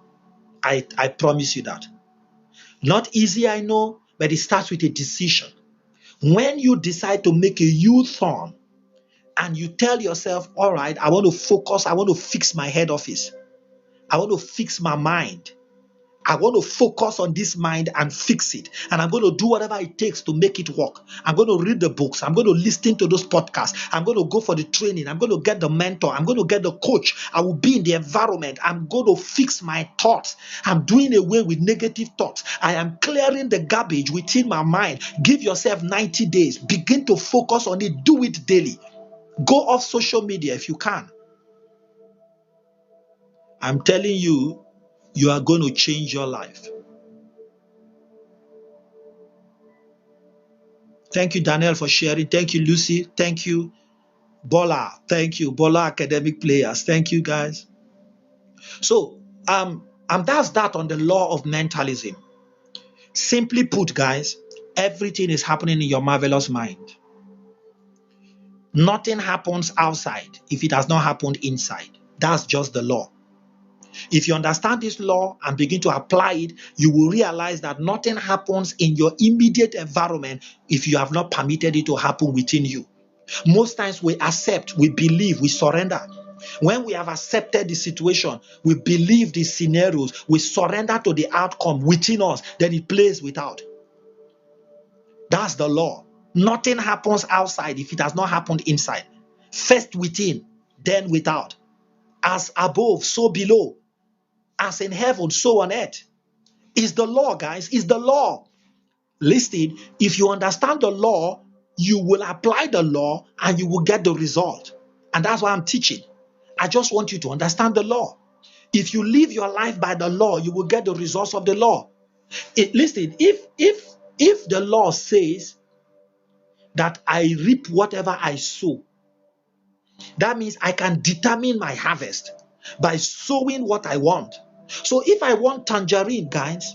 I promise you that. Not easy, I know, but it starts with a decision. When you decide to make a U-turn and you tell yourself, all right, I want to focus, I want to fix my head office, I want to fix my mind, I want to focus on this mind and fix it. And I'm going to do whatever it takes to make it work. I'm going to read the books. I'm going to listen to those podcasts. I'm going to go for the training. I'm going to get the mentor. I'm going to get the coach. I will be in the environment. I'm going to fix my thoughts. I'm doing away with negative thoughts. I am clearing the garbage within my mind. Give yourself 90 days. Begin to focus on it. Do it daily. Go off social media if you can. I'm telling you, you are going to change your life. Thank you, Daniel, for sharing. Thank you, Lucy. Thank you, Bola. Thank you, Bola Academic Players. Thank you, guys. So, that's that on the law of mentalism. Simply put, guys, everything is happening in your marvelous mind. Nothing happens outside if it has not happened inside. That's just the law. If you understand this law and begin to apply it, you will realize that nothing happens in your immediate environment if you have not permitted it to happen within you. Most times we accept, we believe, we surrender. When we have accepted the situation, we believe the scenarios, we surrender to the outcome within us, then it plays without. That's the law. Nothing happens outside if it has not happened inside. First within, then without. As above, so below. As in heaven, so on earth. It's the law, guys. It's the law. Listen, if you understand the law, you will apply the law and you will get the result. And that's why I'm teaching. I just want you to understand the law. If you live your life by the law, you will get the results of the law. Listen, if the law says that I reap whatever I sow, that means I can determine my harvest by sowing what I want. So if I want tangerine, guys,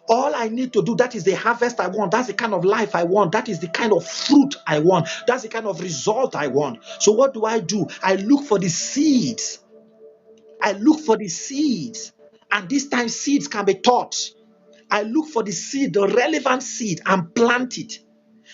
all I need to do, that is the harvest I want. That's the kind of life I want. That is the kind of fruit I want. That's the kind of result I want. So what do? I look for the seeds. I look for the seeds. And this time seeds can be taught. I look for the seed, the relevant seed, and plant it.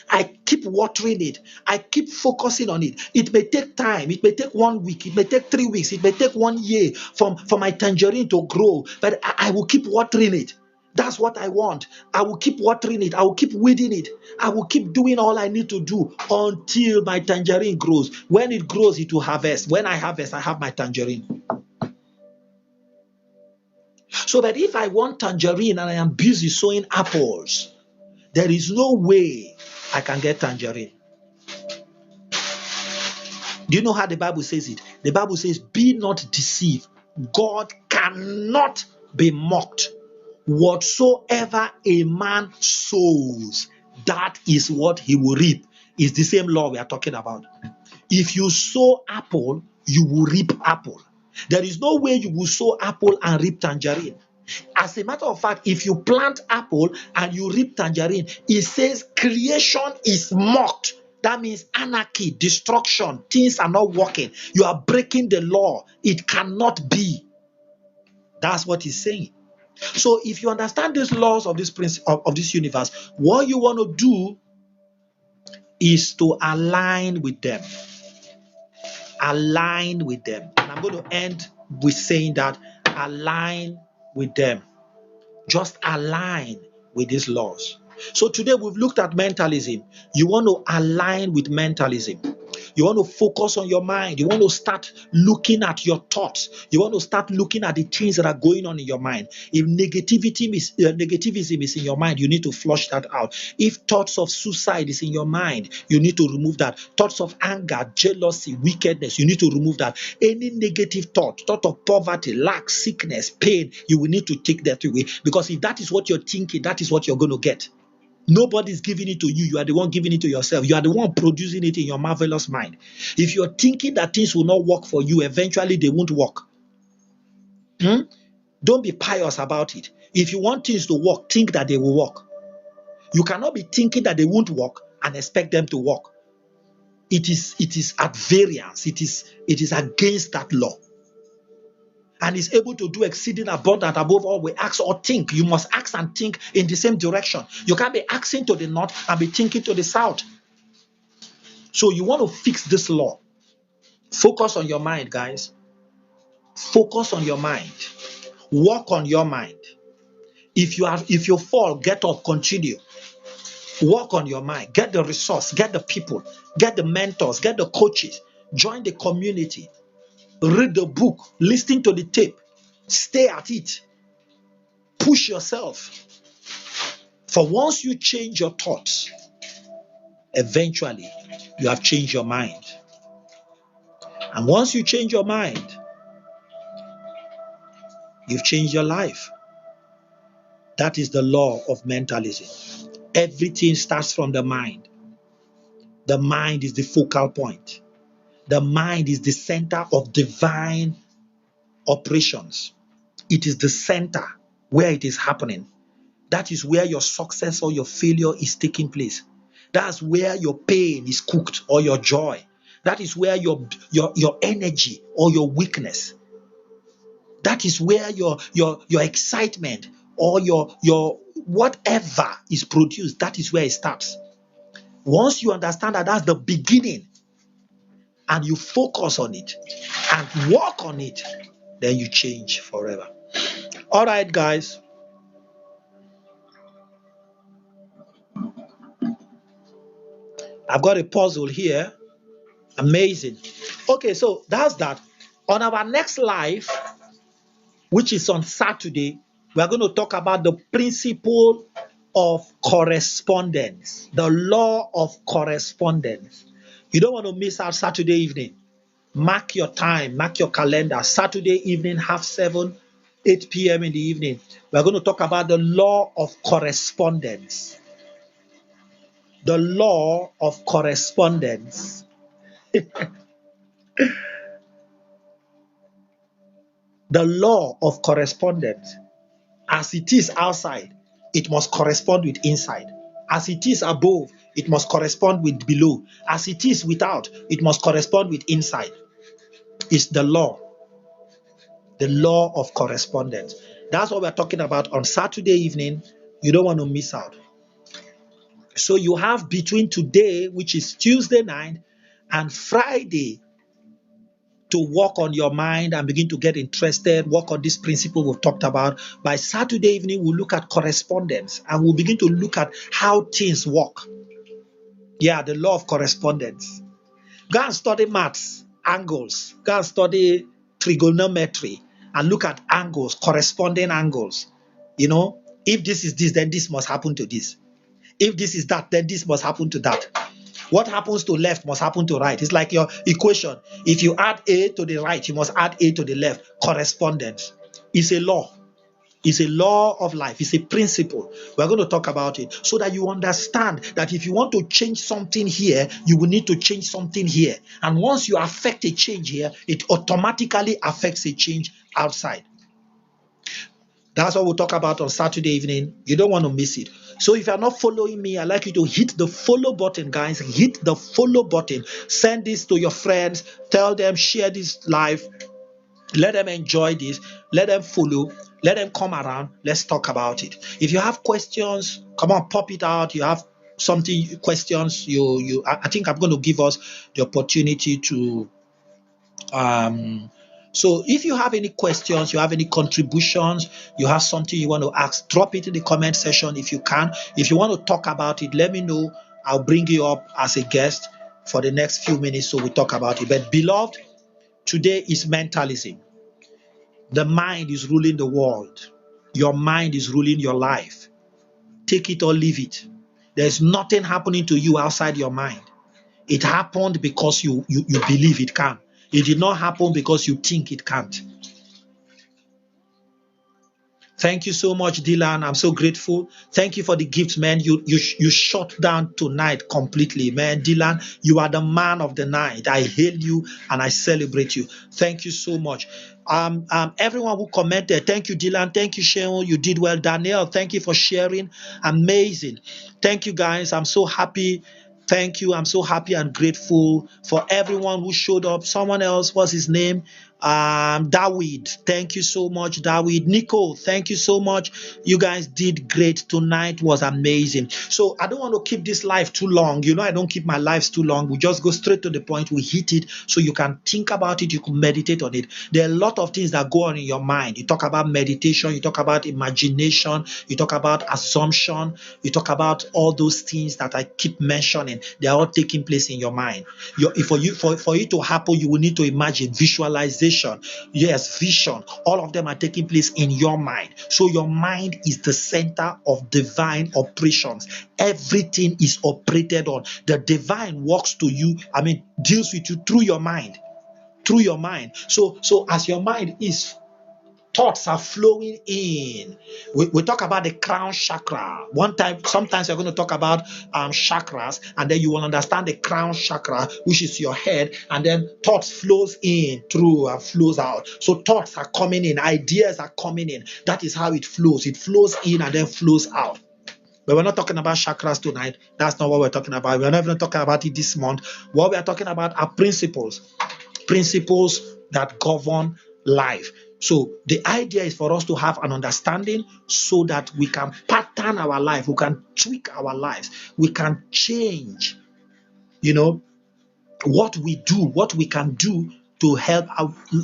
I keep watering it. I keep focusing on it. It may take time. It may take 1 week. It may take 3 weeks. It may take 1 year for my tangerine to grow. But I will keep watering it. That's what I want. I will keep watering it. I will keep weeding it. I will keep doing all I need to do until my tangerine grows. When it grows, it will harvest. When I harvest, I have my tangerine. So that if I want tangerine and I am busy sowing apples, there is no way I can get tangerine. Do you know how the Bible says it? The Bible says, be not deceived. God cannot be mocked. Whatsoever a man sows, that is what he will reap. It's the same law we are talking about. If you sow apple, you will reap apple. There is no way you will sow apple and reap tangerine. As a matter of fact, if you plant apple and you reap tangerine, it says creation is mocked. That means anarchy, destruction, things are not working. You are breaking the law. It cannot be. That's what he's saying. So if you understand these laws of this of this universe, what you want to do is to align with them. Align with them. And I'm going to end with saying that align with them. Just align with these laws. So today we've looked at mentalism. You want to align with mentalism. You want to focus on your mind. You want to start looking at your thoughts. You want to start looking at the things that are going on in your mind. If negativism is in your mind, you need to flush that out. If thoughts of suicide is in your mind, you need to remove that. Thoughts of anger, jealousy, wickedness, you need to remove that. Any negative thought of poverty, lack, sickness, pain, you will need to take that away. Because if that is what you're thinking, that is what you're going to get. Nobody's giving it to you. You are the one giving it to yourself. You are the one producing it in your marvelous mind. If you're thinking that things will not work for you, eventually they won't work. Don't be pious about it. If you want things to work, think that they will work. You cannot be thinking that they won't work and expect them to work. It is at variance. It is against that law. and is able to do exceeding abundant above all we ask or think. You must ask and think in the same direction. You can't be asking to the north and be thinking to the south. So you want to fix this law. Focus on your mind, guys. Focus on your mind. Work on your mind. If you fall, get up, continue. Work on your mind. Get the resource, get the people, get the mentors, get the coaches, join the community, read the book, listen to the tape, stay at it, push yourself. For once you change your thoughts, eventually you have changed your mind. And once you change your mind, you've changed your life. That is the law of mentalism. Everything starts from the mind. The mind is the focal point. The mind is the center of divine operations. It is the center where it is happening. That is where your success or your failure is taking place. That's where your pain is cooked or your joy. That is where your energy or your weakness. That is where your excitement or your whatever is produced. That is where it starts. Once you understand that that's the beginning and you focus on it and work on it, then you change forever. All right, guys. I've got a puzzle here. Amazing. Okay, so that's that. On our next live, which is on Saturday, we are going to talk about the principle of correspondence, the law of correspondence. You don't want to miss out Saturday evening. Mark your time, mark your calendar. Saturday evening, 7:30, 8 p.m. in the evening. We are going to talk about the law of correspondence. The law of correspondence. The law of correspondence. As it is outside, it must correspond with inside. As it is above, it must correspond with below. As it is without, it must correspond with inside. It's the law of correspondence. That's what we're talking about on Saturday evening. You don't want to miss out. So you have between today, which is Tuesday night, and Friday to work on your mind and begin to get interested, work on this principle we've talked about. By Saturday evening, we'll look at correspondence and we'll begin to look at how things work. Yeah, the law of correspondence. Go and study maths, angles. Go and study trigonometry and look at angles, corresponding angles. You know, if this is this, then this must happen to this. If this is that, then this must happen to that. What happens to left must happen to right. It's like your equation. If you add A to the right, you must add A to the left. Correspondence is a law. It's a law of life. It's a principle. We're going to talk about it so that you understand that if you want to change something here, you will need to change something here. And once you affect a change here, it automatically affects a change outside. That's what we'll talk about on Saturday evening. You don't want to miss it. So if you're not following me, I'd like you to hit the follow button, guys. Hit the follow button. Send this to your friends. Tell them, share this live. Let them enjoy this. Let them follow. Let them come around. Let's talk about it. If you have questions, come on, pop it out. You have something, questions. I think I'm going to give us the opportunity to so if you have any questions, you have any contributions, you have something you want to ask, drop it in the comment section if you can. If you want to talk about it, let me know. I'll bring you up as a guest for the next few minutes so we talk about it. But beloved, today is mentalism. The mind is ruling the world. Your mind is ruling your life. Take it or leave it. There's nothing happening to you outside your mind. It happened because you believe it can. It did not happen because you think it can't. Thank you so much, Dylan. I'm so grateful. Thank you for the gift, man. You shut down tonight completely, man. Dylan, you are the man of the night. I hail you and I celebrate you. Thank you so much. Everyone who commented, thank you, Dylan. Thank you, Sheon. You did well. Danielle, thank you for sharing. Amazing. Thank you, guys. I'm so happy. Thank you. I'm so happy and grateful for everyone who showed up. Someone else, what's his name? David, thank you so much. David, Nico, thank you so much. You guys did great tonight. Was amazing. So I don't want to keep this live too long. You know, I don't keep my lives too long. We just go straight to the point. We hit it so you can think about it. You can meditate on it. There are a lot of things that go on in your mind. You talk about meditation. You talk about imagination. You talk about assumption. You talk about all those things that I keep mentioning. They are all taking place in your mind. For it to happen, you will need to imagine, visualization. Yes, vision. All of them are taking place in your mind. So your mind is the center of divine operations. Everything is operated on. The divine works to you, deals with you through your mind. Through your mind. So as your mind is, thoughts are flowing in. We talk about the crown chakra. Sometimes we're going to talk about chakras, and then you will understand the crown chakra, which is your head, and then thoughts flows in through and flows out. So thoughts are coming in, ideas are coming in. That is how it flows. It flows in and then flows out. But we're not talking about chakras tonight. That's not what we're talking about. We're not even talking about it this month. What we are talking about are principles that govern life. So the idea is for us to have an understanding so that we can pattern our life, we can tweak our lives, we can change, what we do, what we can do to help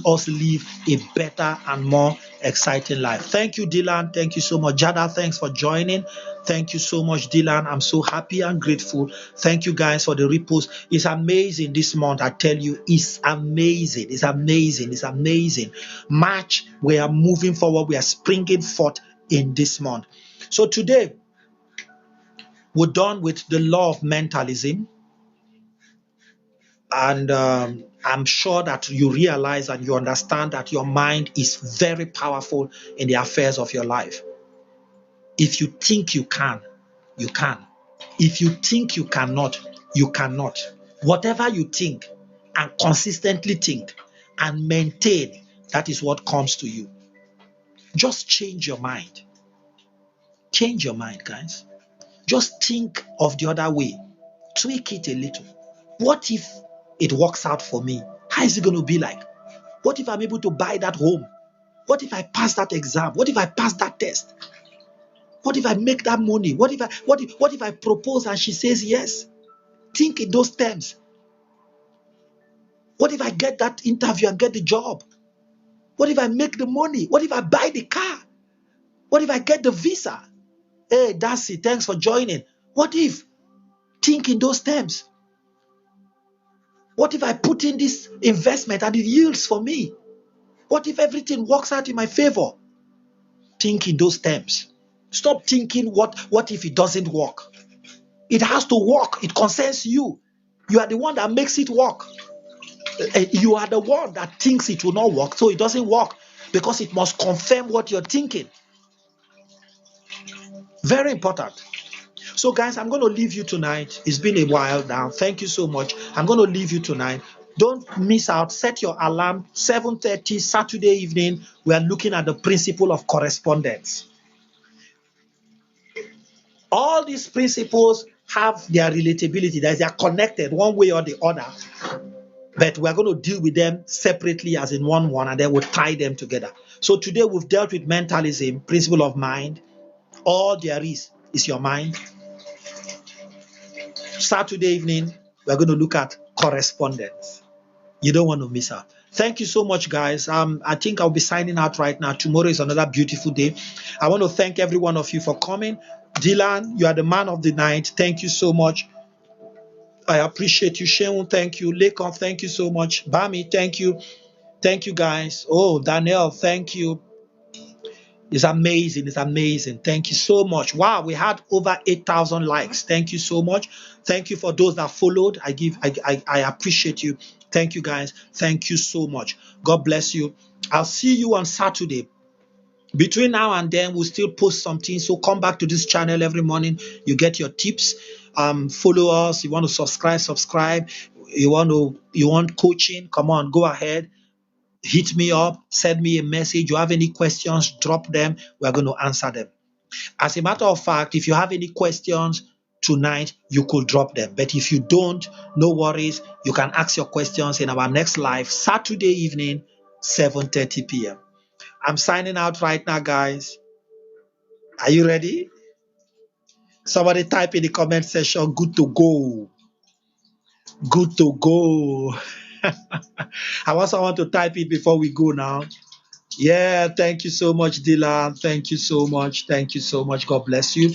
us live a better and more exciting life. Thank you, Dylan. Thank you so much. Jada, thanks for joining. Thank you so much, Dylan. I'm so happy and grateful. Thank you guys for the repost. It's amazing this month. I tell you, it's amazing. It's amazing. It's amazing. March, we are moving forward. We are springing forth in this month. So today, we're done with the law of mentalism. And I'm sure that you realize and you understand that your mind is very powerful in the affairs of your life. If you think you can, you can. If you think you cannot, you cannot. Whatever you think and consistently think and maintain, that is what comes to you. Just change your mind. Change your mind, guys. Just think of the other way. Tweak it a little. What if it works out for me? How is it going to be like? What if I'm able to buy that home? What if I pass that exam? What if I pass that test? What if I make that money? What if I propose and she says yes? Think in those terms. What if I get that interview and get the job? What if I make the money? What if I buy the car? What if I get the visa? Hey, Darcy, thanks for joining. What if? Think in those terms. What if I put in this investment and it yields for me? What if everything works out in my favor? Think in those terms. Stop thinking, what if it doesn't work? It has to work. It concerns you. You are the one that makes it work. You are the one that thinks it will not work, so it doesn't work because it must confirm what you're thinking. Very important. So guys, I'm going to leave you tonight. It's been a while now. Thank you so much. I'm going to leave you tonight. Don't miss out. Set your alarm. 7:30 Saturday evening. We are looking at the principle of correspondence. All these principles have their relatability. They are connected one way or the other. But we're going to deal with them separately as in one, and then we'll tie them together. So today we've dealt with mentalism, principle of mind. All there is your mind. Saturday evening, we're going to look at correspondence. You don't want to miss out. Thank you so much, guys. I think I'll be signing out right now. Tomorrow is another beautiful day. I want to thank every one of you for coming. Dylan, you are the man of the night. Thank you so much. I appreciate you. Sheun, thank you. Lekon, thank you so much. Bami, thank you. Thank you, guys. Oh, Danielle, thank you. It's amazing. It's amazing. Thank you so much. Wow, we had over 8,000 likes. Thank you so much. Thank you for those that followed. I appreciate you. Thank you, guys. Thank you so much. God bless you. I'll see you on Saturday. Between now and then, we'll still post something. So come back to this channel every morning. You get your tips. Follow us. You want to subscribe. You want coaching? Come on, go ahead. Hit me up, send me a message. You have any questions, drop them. We're going to answer them. As a matter of fact, if you have any questions tonight, you could drop them. But if you don't, no worries. You can ask your questions in our next live Saturday evening, 7:30 p.m. I'm signing out right now, guys. Are you ready? Somebody type in the comment section, good to go. Good to go. I want someone to type it before we go now. Yeah, thank you so much, Dylan. Thank you so much. Thank you so much. God bless you.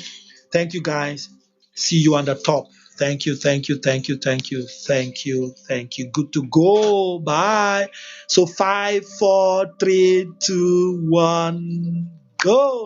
Thank you, guys. See you on the top. Thank you, thank you, thank you, thank you, thank you, thank you. Good to go. Bye. So 5, 4, 3, 2, 1, go.